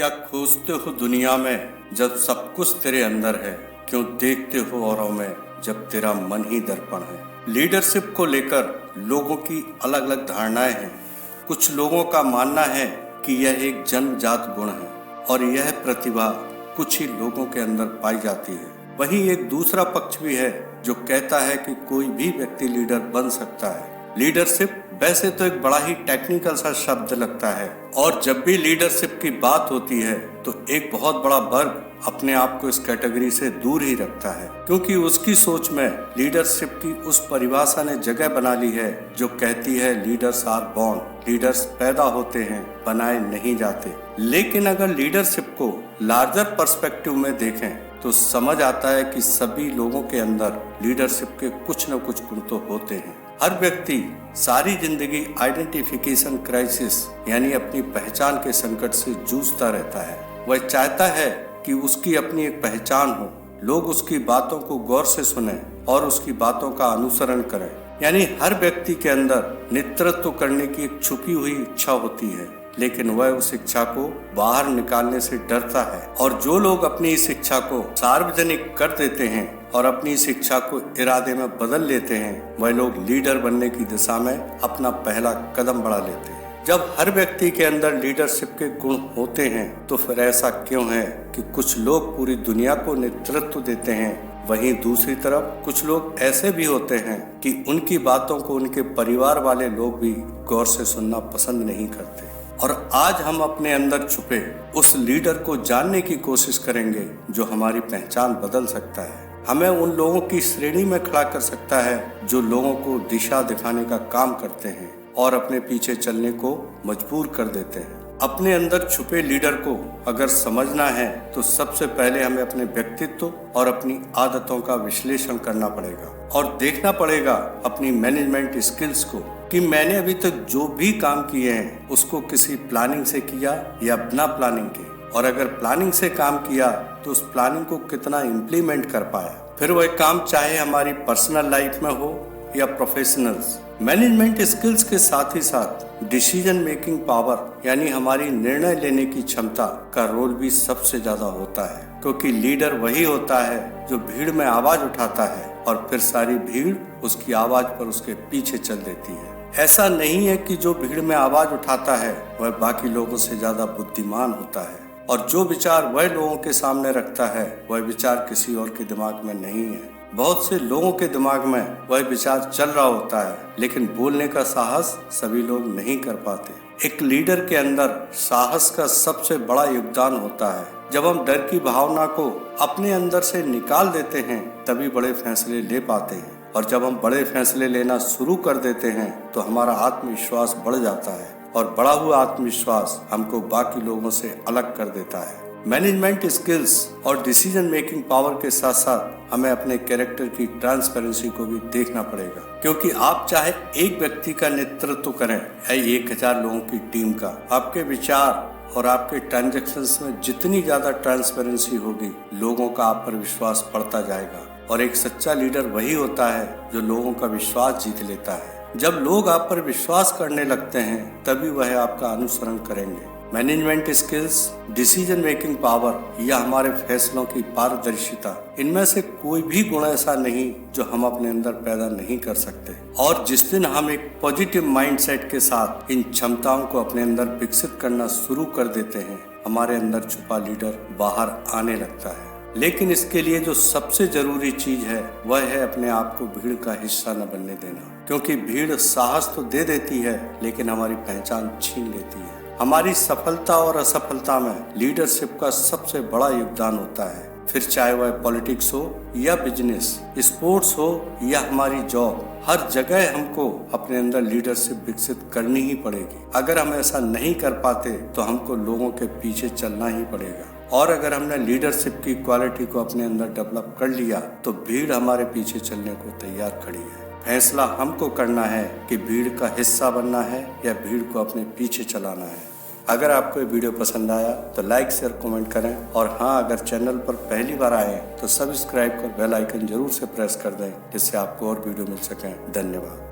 क्या खोजते हो दुनिया में जब सब कुछ तेरे अंदर है? क्यों देखते हो औरों में जब तेरा मन ही दर्पण है? लीडरशिप को लेकर लोगों की अलग अलग धारणाएं हैं। कुछ लोगों का मानना है कि यह एक जन्मजात गुण है और यह प्रतिभा कुछ ही लोगों के अंदर पाई जाती है। वहीं एक दूसरा पक्ष भी है जो कहता है कि कोई भी व्यक्ति लीडर बन सकता है। लीडरशिप वैसे तो एक बड़ा ही टेक्निकल सा शब्द लगता है और जब भी लीडरशिप की बात होती है तो एक बहुत बड़ा वर्ग अपने आप को इस कैटेगरी से दूर ही रखता है, क्योंकि उसकी सोच में लीडरशिप की उस परिभाषा ने जगह बना ली है जो कहती है लीडर्स आर बॉर्न, लीडर्स पैदा होते हैं, बनाए नहीं जाते। लेकिन अगर लीडरशिप को लार्जर पर्सपेक्टिव में देखें तो समझ आता है कि सभी लोगों के अंदर लीडरशिप के कुछ न कुछ गुण तो होते हैं। हर व्यक्ति सारी जिंदगी आइडेंटिफिकेशन क्राइसिस यानी अपनी पहचान के संकट से जूझता रहता है। वह चाहता है कि उसकी अपनी एक पहचान हो, लोग उसकी बातों को गौर से सुने और उसकी बातों का अनुसरण करें। यानी हर व्यक्ति के अंदर नेतृत्व करने की एक छुपी हुई इच्छा होती है, लेकिन वह उस इच्छा को बाहर निकालने से डरता है। और जो लोग अपनी इस इच्छा को सार्वजनिक कर देते हैं और अपनी इस इच्छा को इरादे में बदल लेते हैं, वह लोग लीडर बनने की दिशा में अपना पहला कदम बढ़ा लेते हैं। जब हर व्यक्ति के अंदर लीडरशिप के गुण होते हैं तो फिर ऐसा क्यों है कि कुछ लोग पूरी दुनिया को नेतृत्व देते हैं, वहीं दूसरी तरफ कुछ लोग ऐसे भी होते हैं कि उनकी बातों को उनके परिवार वाले लोग भी गौर से सुनना पसंद नहीं करते। और आज हम अपने अंदर छुपे उस लीडर को जानने की कोशिश करेंगे जो हमारी पहचान बदल सकता है, हमें उन लोगों की श्रेणी में खड़ा कर सकता है जो लोगों को दिशा दिखाने का काम करते हैं और अपने पीछे चलने को मजबूर कर देते हैं। अपने अंदर छुपे लीडर को अगर समझना है तो सबसे पहले हमें अपने व्यक्तित्व और अपनी आदतों का विश्लेषण करना पड़ेगा और देखना पड़ेगा अपनी मैनेजमेंट स्किल्स को कि मैंने अभी तक जो भी काम किए हैं उसको किसी प्लानिंग से किया या बिना प्लानिंग के, और अगर प्लानिंग से काम किया तो उस प्लानिंग को कितना इम्प्लीमेंट कर पाया। फिर वह काम चाहे हमारी पर्सनल लाइफ में हो या प्रोफेशनल्स। मैनेजमेंट स्किल्स के साथ ही साथ डिसीजन मेकिंग पावर यानी हमारी निर्णय लेने की क्षमता का रोल भी सबसे ज्यादा होता है, क्योंकि लीडर वही होता है जो भीड़ में आवाज उठाता है और फिर सारी भीड़ उसकी आवाज पर उसके पीछे चल देती है। ऐसा नहीं है कि जो भीड़ में आवाज उठाता है वह बाकी लोगों से ज्यादा बुद्धिमान होता है और जो विचार वह लोगों के सामने रखता है वह विचार किसी और के दिमाग में नहीं है। बहुत से लोगों के दिमाग में वह विचार चल रहा होता है, लेकिन बोलने का साहस सभी लोग नहीं कर पाते। एक लीडर के अंदर साहस का सबसे बड़ा योगदान होता है। जब हम डर की भावना को अपने अंदर से निकाल देते हैं तभी बड़े फैसले ले पाते हैं, और जब हम बड़े फैसले लेना शुरू कर देते हैं तो हमारा आत्मविश्वास बढ़ जाता है और बढ़ा हुआ आत्मविश्वास हमको बाकी लोगों से अलग कर देता है। मैनेजमेंट स्किल्स और डिसीजन मेकिंग पावर के साथ साथ हमें अपने कैरेक्टर की ट्रांसपेरेंसी को भी देखना पड़ेगा, क्योंकि आप चाहे एक व्यक्ति का नेतृत्व करें या 1000 लोगों की टीम का, आपके विचार और आपके ट्रांजैक्शंस में जितनी ज्यादा ट्रांसपेरेंसी होगी लोगों का आप पर विश्वास बढ़ता जाएगा। और एक सच्चा लीडर वही होता है जो लोगों का विश्वास जीत लेता है। जब लोग आप पर विश्वास करने लगते हैं तभी वह आपका अनुसरण करेंगे। Management skills, decision making power या हमारे फैसलों की पारदर्शिता, इनमें से कोई भी गुण ऐसा नहीं जो हम अपने अंदर पैदा नहीं कर सकते। और जिस दिन हम एक पॉजिटिव माइंडसेट के साथ इन क्षमताओं को अपने अंदर विकसित करना शुरू कर देते हैं, हमारे अंदर छुपा लीडर बाहर आने लगता है। लेकिन इसके लिए जो सबसे जरूरी चीज है वह है अपने आप को भीड़ का हिस्सा न बनने देना, क्योंकि भीड़ साहस तो दे देती है लेकिन हमारी पहचान छीन लेती है। हमारी सफलता और असफलता में लीडरशिप का सबसे बड़ा योगदान होता है, फिर चाहे वह पॉलिटिक्स हो या बिजनेस, स्पोर्ट्स हो या हमारी जॉब, हर जगह हमको अपने अंदर लीडरशिप विकसित करनी ही पड़ेगी। अगर हम ऐसा नहीं कर पाते तो हमको लोगों के पीछे चलना ही पड़ेगा, और अगर हमने लीडरशिप की क्वालिटी को अपने अंदर डेवलप कर लिया तो भीड़ हमारे पीछे चलने को तैयार खड़ी है। फैसला हमको करना है कि भीड़ का हिस्सा बनना है या भीड़ को अपने पीछे चलाना है। अगर आपको ये वीडियो पसंद आया तो लाइक शेयर कमेंट करें, और हाँ, अगर चैनल पर पहली बार आए तो सब्सक्राइब कर बेल आइकन जरूर से प्रेस कर दें जिससे आपको और वीडियो मिल सकें। धन्यवाद।